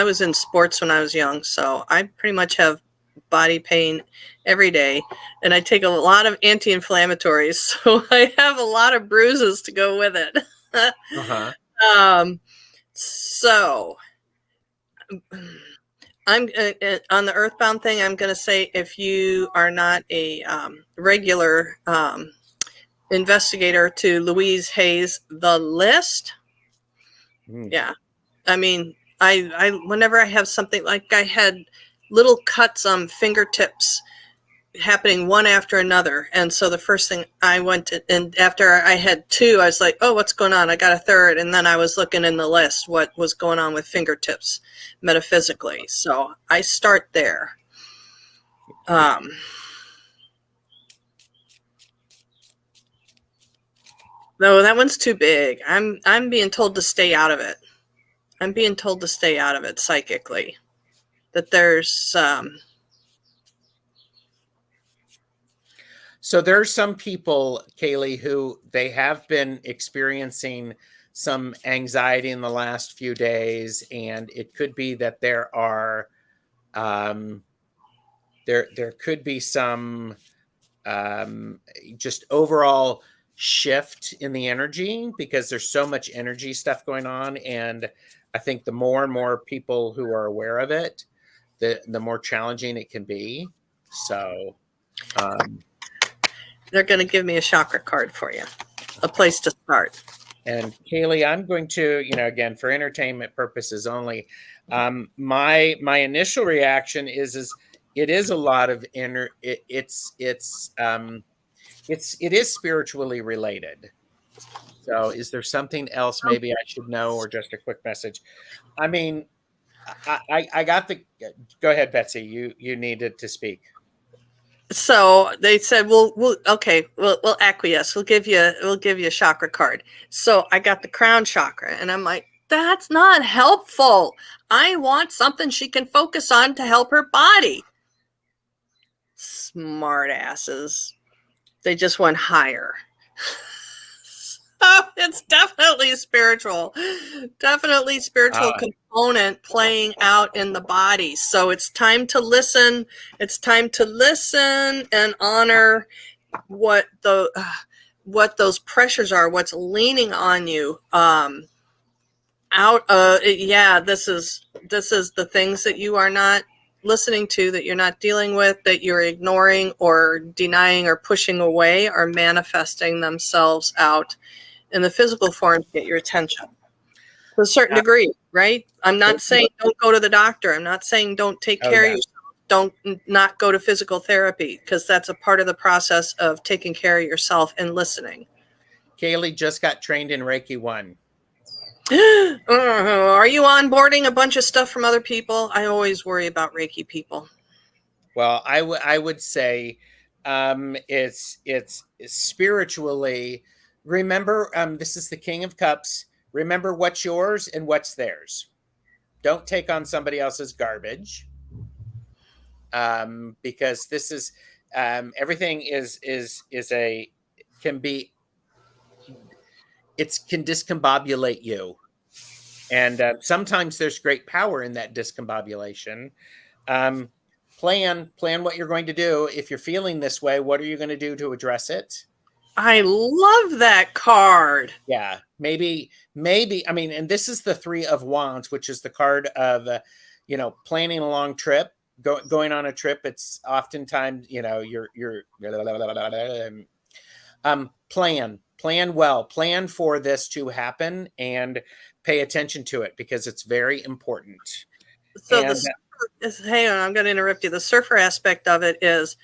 was in sports when I was young, so I pretty much have body pain every day, and I take a lot of anti-inflammatories, so I have a lot of bruises to go with it. So I'm on the Earthbound thing. I'm going to say if you are not a regular investigator to Louise Hay's The List, yeah, I mean, I whenever I have something like I had little cuts on fingertips happening one after another, and so the first thing I went to, and after I had two, I was like, oh, what's going on? I got a third, and then I was looking in the list what was going on with fingertips metaphysically. So I start there. No, that one's too big. I'm being told to stay out of it. I'm being told to stay out of it psychically. That there's So there's some people, Kaylee, who they have been experiencing some anxiety in the last few days, and it could be that there are there could be some just overall shift in the energy because there's so much energy stuff going on, and I think the more and more people who are aware of it, the more challenging it can be. So they're going to give me a chakra card for you, a place to start. And Kaylee, I'm going to, again, for entertainment purposes only, my initial reaction is it is a lot of it is spiritually related. So is there something else maybe I should know, or just a quick message? I mean, I got go ahead, Betsy, you needed to speak. So they said, we'll acquiesce. We'll give you a chakra card. So I got the crown chakra, and I'm like, that's not helpful. I want something she can focus on to help her body. Smart asses. They just went higher. So it's definitely spiritual. Definitely spiritual component playing out in the body. So it's time to listen. It's time to listen and honor what those pressures are, what's leaning on you. This is the things that you are not listening to, that you're not dealing with, that you're ignoring or denying or pushing away, are manifesting themselves out in the physical form to get your attention to a certain degree, right? I'm not saying don't go to the doctor. I'm not saying don't take care of yourself. Don't not go to physical therapy, because that's a part of the process of taking care of yourself and listening. Kaylee just got trained in Reiki 1. Are you onboarding a bunch of stuff from other people? I always worry about Reiki people. Well, I would say it's spiritually. Remember, this is the King of Cups. Remember what's yours and what's theirs. Don't take on somebody else's garbage, because this is everything can discombobulate you, and sometimes there's great power in that discombobulation. Plan what you're going to do. If you're feeling this way, what are you going to do to address it? I love that card. Yeah, maybe. I mean, and this is the 3 of Wands, which is the card of, planning a long trip, going on a trip. It's oftentimes, you're plan well, plan for this to happen, and pay attention to it because it's very important. So hang on, I'm going to interrupt you. The surfer aspect of it is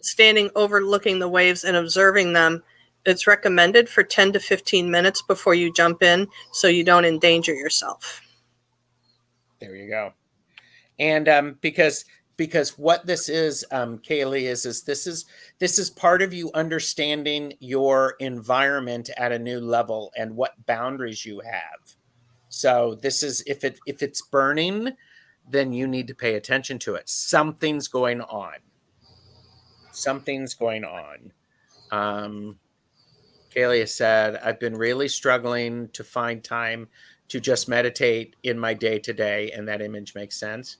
standing overlooking the waves and observing them. It's recommended for 10 to 15 minutes before you jump in, so you don't endanger yourself. There you go. And because because what this is, Kaylee, is this is part of you understanding your environment at a new level and what boundaries you have. So this is, if it's burning, then you need to pay attention to it. Something's going on. Something's going on. Kaylee said, I've been really struggling to find time to just meditate in my day-to-day, and that image makes sense.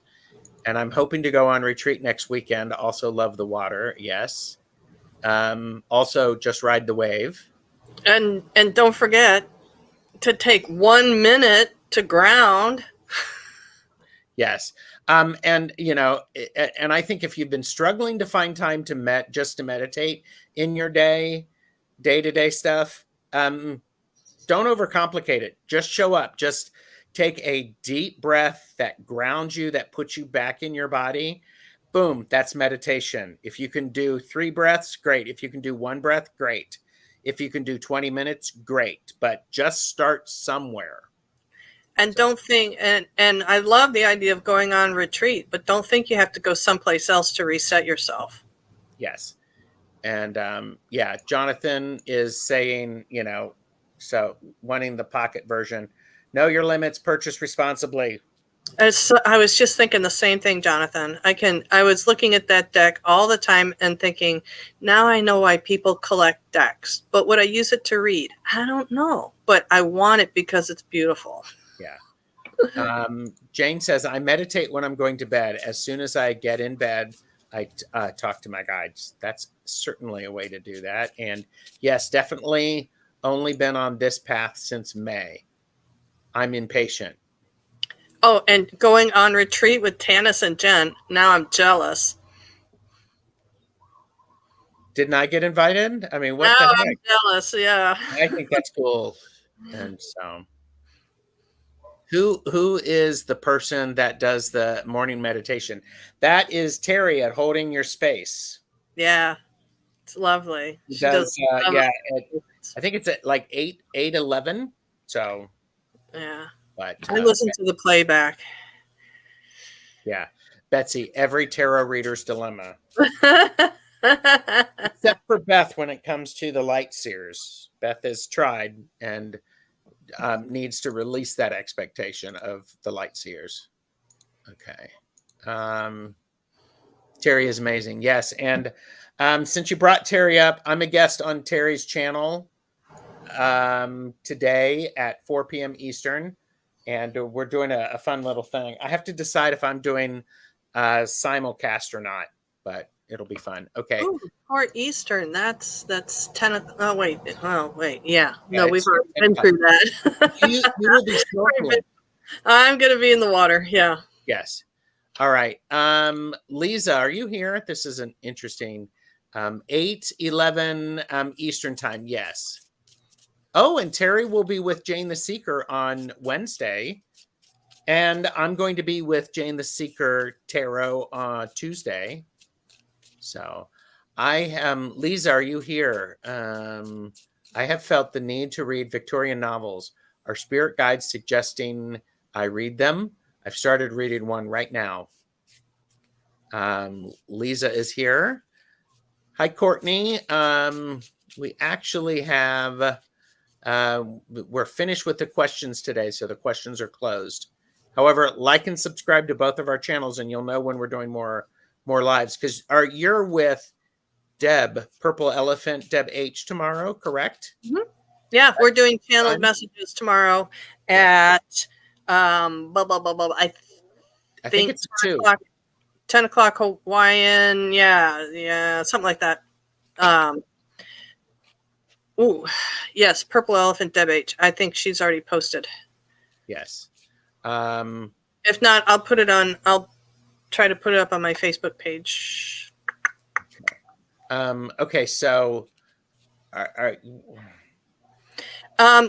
And I'm hoping to go on retreat next weekend. Also love the water. Yes. Also just ride the wave. And don't forget to take 1 minute to ground. Yes. And you know, and I think if you've been struggling to find time to just to meditate in your day-to-day stuff, don't overcomplicate it. Just show up. Just take a deep breath that grounds you, that puts you back in your body. Boom, that's meditation. If you can do 3 breaths, great. If you can do 1 breath, great. If you can do 20 minutes, great. But just start somewhere. And don't think, and I love the idea of going on retreat, but don't think you have to go someplace else to reset yourself. Yes. And yeah, Jonathan is saying, you know, so wanting the pocket version. Know your limits, purchase responsibly. I was just thinking the same thing, Jonathan. I was looking at that deck all the time and thinking, now I know why people collect decks. But would I use it to read? I don't know. But I want it because it's beautiful. Yeah. Jane says, I meditate when I'm going to bed. As soon as I get in bed, I talk to my guides. That's certainly a way to do that. And yes, definitely only been on this path since May. I'm impatient. Oh, and going on retreat with Tanis and Jen. Now I'm jealous. Didn't I get invited? I mean, what now the heck? I'm jealous, yeah. I think that's cool. And so who is the person that does the morning meditation? That is Terry at Holding Your Space. Yeah. It's lovely. She does yeah, I think it's at like 8:11. So yeah. But I listen to the playback. Yeah. Betsy, every tarot reader's dilemma. Except for Beth when it comes to the light seers. Beth has tried and needs to release that expectation of the light seers. Okay. Terry is amazing. Yes. And since you brought Terry up, I'm a guest on Terry's channel today at 4 p.m. Eastern. And we're doing a fun little thing. I have to decide if I'm doing simulcast or not, but it'll be fun. Okay. Ooh, 4 Eastern. That's 10. Oh wait. Yeah. No, we've already been through that. You will be snorkeling. I'm gonna be in the water. Yeah. Yes. All right. Lisa, are you here? This is an interesting 8:11 Eastern time. Yes. Oh, and Terry will be with Jane the Seeker on Wednesday. And I'm going to be with Jane the Seeker Tarot on Tuesday. So I am, Lisa, are you here? I have felt the need to read Victorian novels. Are spirit guides suggesting I read them? I've started reading one right now. Lisa is here. Hi, Courtney. We actually have... we're finished with the questions today, so the questions are closed. However, like and subscribe to both of our channels, and you'll know when we're doing more lives. Because you're with Deb, Purple Elephant, Deb H tomorrow, correct? Mm-hmm. Yeah, we're doing channeled messages tomorrow at I think it's 10 o'clock Hawaiian. Yeah, something like that. Ooh, yes, Purple Elephant Deb H. I think she's already posted. Yes. If not, I'll try to put it up on my Facebook page. Okay, so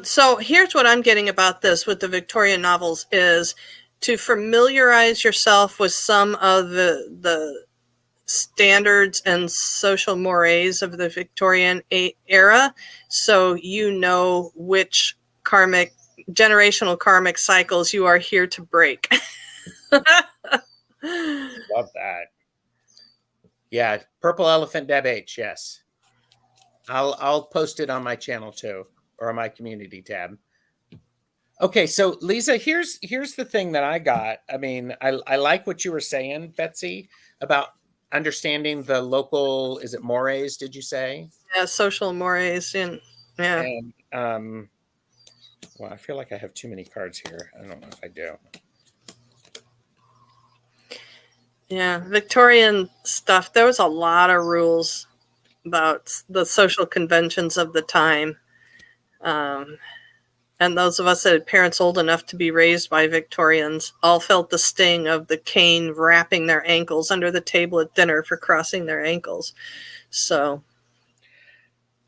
so here's what I'm getting about this with the Victorian novels is to familiarize yourself with some of the standards and social mores of the Victorian era, so you know which generational karmic cycles you are here to break. Love that. Yeah, Purple Elephant Deb H. Yes, I'll post it on my channel too, or on my community tab. Okay, so Lisa, here's the thing that I got. I mean, I like what you were saying, Betsy, about understanding the local. Is it mores? Did you say? Yeah, social mores, and yeah. And well, I feel like I have too many cards here. I don't know if I do. Yeah, Victorian stuff. There was a lot of rules about the social conventions of the time. And those of us that had parents old enough to be raised by Victorians all felt the sting of the cane wrapping their ankles under the table at dinner for crossing their ankles. So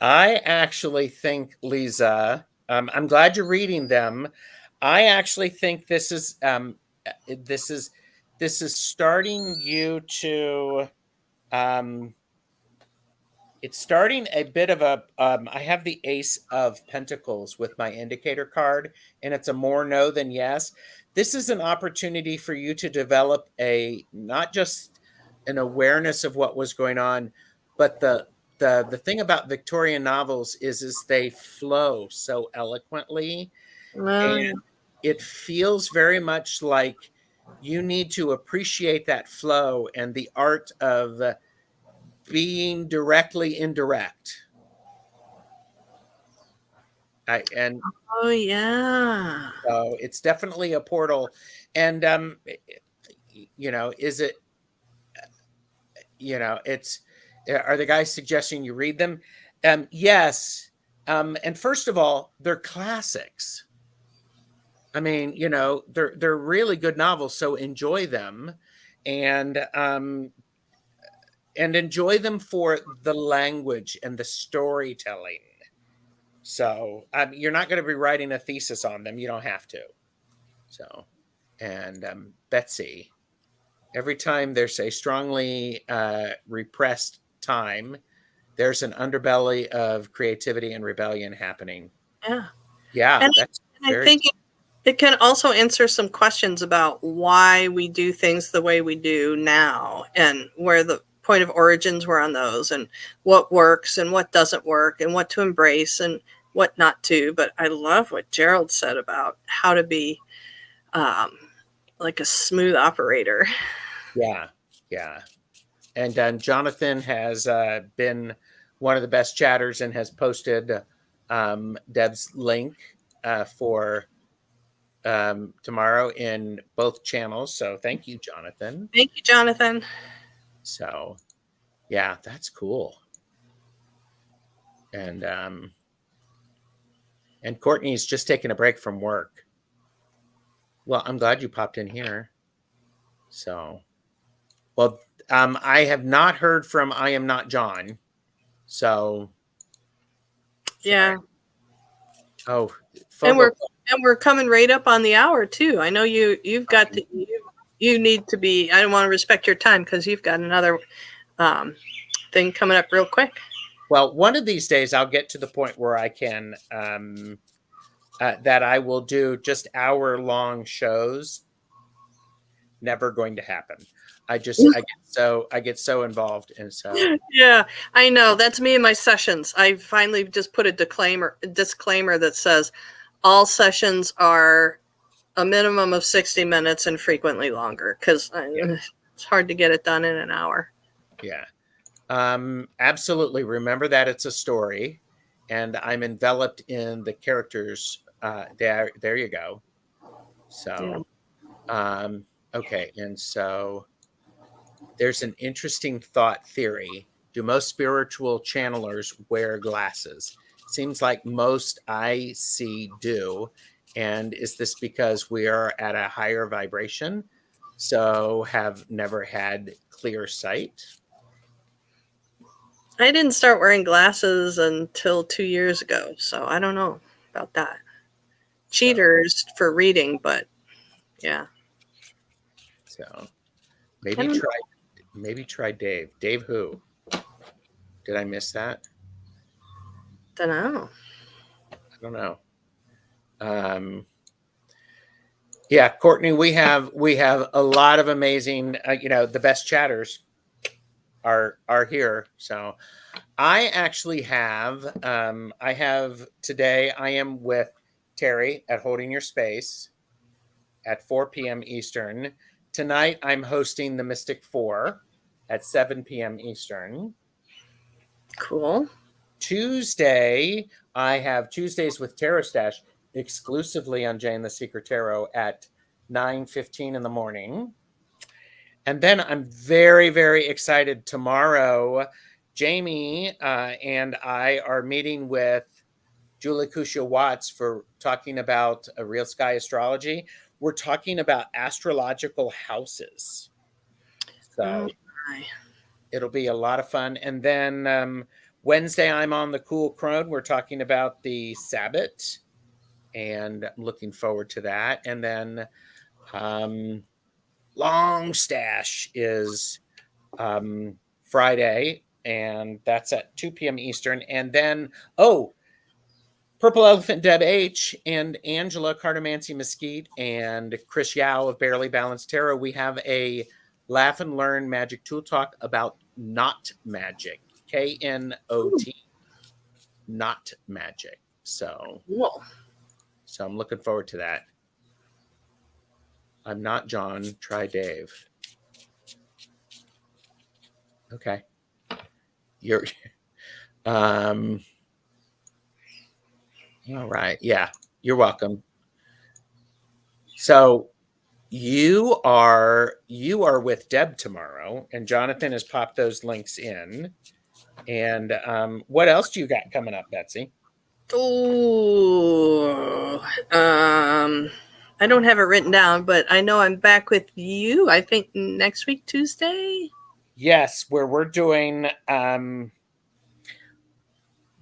I actually think, Lisa, I'm glad you're reading them. I actually think this is starting you to it's starting a bit of a I have the Ace of Pentacles with my indicator card, and it's a more no than yes. This is an opportunity for you to develop a not just an awareness of what was going on, but the thing about Victorian novels is they flow so eloquently, yeah. and it feels very much like you need to appreciate that flow and the art of being directly indirect. And Oh yeah. so it's definitely a portal. And is it, it's, are the guys suggesting you read them? Yes. And first of all, they're classics. I mean, they're really good novels, so enjoy them, and enjoy them for the language and the storytelling. So you're not going to be writing a thesis on them. You don't have to. So, and Betsy, every time there's a strongly repressed time, there's an underbelly of creativity and rebellion happening. Yeah. Yeah, And that's I think it can also answer some questions about why we do things the way we do now, and where the point of origins were on those, and what works and what doesn't work, and what to embrace and what not to. But I love what Gerald said about how to be like a smooth operator. Yeah, yeah. And Jonathan has been one of the best chatters and has posted Deb's link for tomorrow in both channels. So thank you, Jonathan. Thank you, Jonathan. So yeah, that's cool. And Courtney's just taking a break from work. Well, I'm glad you popped in here. So, well, I have not heard from I Am Not John. So yeah. Oh, and we're coming right up on the hour too. I know you've got to, you need to be. I don't want to respect your time because you've got another thing coming up real quick. Well, one of these days I'll get to the point where I can that I will do just hour-long shows. Never going to happen. I get so involved, and so yeah, I know. That's me in my sessions. I finally just put a disclaimer that says all sessions are a minimum of 60 minutes and frequently longer, because it's hard to get it done in an hour. Yeah, absolutely. Remember that it's a story, and I'm enveloped in the characters. There you go. So, okay, and so there's an interesting thought theory. Do most spiritual channelers wear glasses? Seems like most I see do. And is this because we are at a higher vibration, so have never had clear sight? I didn't start wearing glasses until 2 years ago, so I don't know about that. Cheaters for reading, but yeah. So maybe try Dave. Dave who? Did I miss that? Don't know. I don't know. Yeah, Courtney, we have a lot of amazing, the best chatters. are here. So I actually have today I am with Terry at Holding Your Space at 4 p.m. Eastern. Tonight I'm hosting the Mystic 4 at 7 p.m. Eastern. Cool. Tuesday, I have Tuesdays with Tarot Stash exclusively on Jane the Secret Tarot at 9:15 in the morning. And then I'm very, very excited. Tomorrow, Jamie and I are meeting with Julie Kushia Watts for talking about a Real Sky Astrology. We're talking about astrological houses. So it'll be a lot of fun. And then Wednesday, I'm on the Cool Crone. We're talking about the Sabbath, and I'm looking forward to that. And then Long Stash is Friday, and that's at 2 p.m. Eastern. And then, Purple Elephant Deb H and Angela Cartomancy Mesquite and Chris Yao of Barely Balanced Tarot, we have a Laugh and Learn Magic Tool Talk about Not Magic, KNOT, Not Magic. So, cool. So I'm looking forward to that. I'm not John, try Dave. Okay. You're all right. Yeah, you're welcome. So you are with Deb tomorrow, and Jonathan has popped those links in. And what else do you got coming up, Betsy? Oh, I don't have it written down, but I know I'm back with you. I think next week, Tuesday. Yes, where we're doing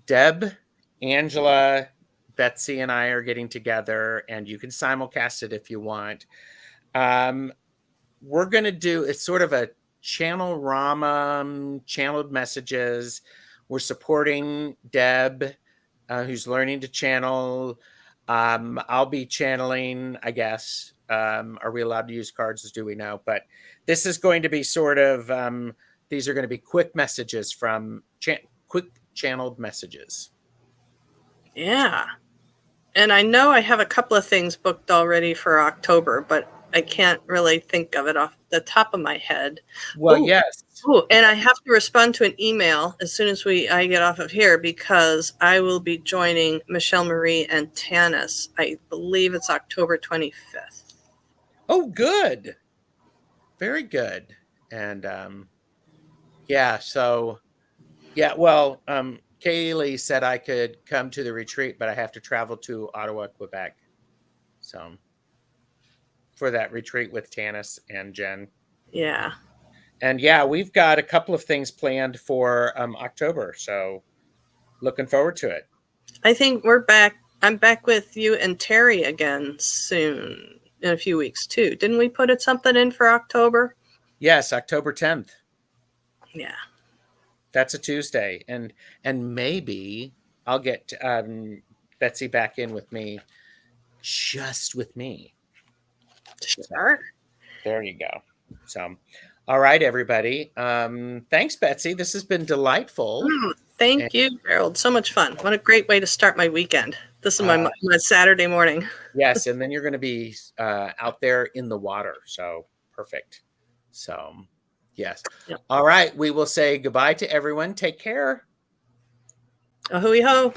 Deb, Angela, Betsy, and I are getting together, and you can simulcast it if you want. We're going to do, it's sort of a channel rama, channeled messages. We're supporting Deb, who's learning to channel. I'll be channeling, I guess. Are we allowed to use cards? Do we know? But this is going to be sort of, these are going to be quick messages from quick channeled messages. Yeah. And I know I have a couple of things booked already for October, but I can't really think of it off the top of my head. Well, yes. Ooh, and I have to respond to an email as soon as I get off of here, because I will be joining Michelle Marie and Tanis. I believe it's October 25th. Oh, good. Very good. And Kaylee said I could come to the retreat, but I have to travel to Ottawa, Quebec. So for that retreat with Tanis and Jen. Yeah. And yeah, we've got a couple of things planned for October. So looking forward to it. I think we're back. I'm back with you and Terry again soon, in a few weeks too. Didn't we put something in for October? Yes, October 10th. Yeah. That's a Tuesday. And maybe I'll get Betsy back in with me, just with me. Sure. There you go. So, all right, everybody. Thanks, Betsy. This has been delightful. Thank you, Gerald. So much fun. What a great way to start my weekend. This is my Saturday morning. Yes, and then you're going to be out there in the water. So, perfect. So, yes. Yep. All right. We will say goodbye to everyone. Take care. A hooey ho.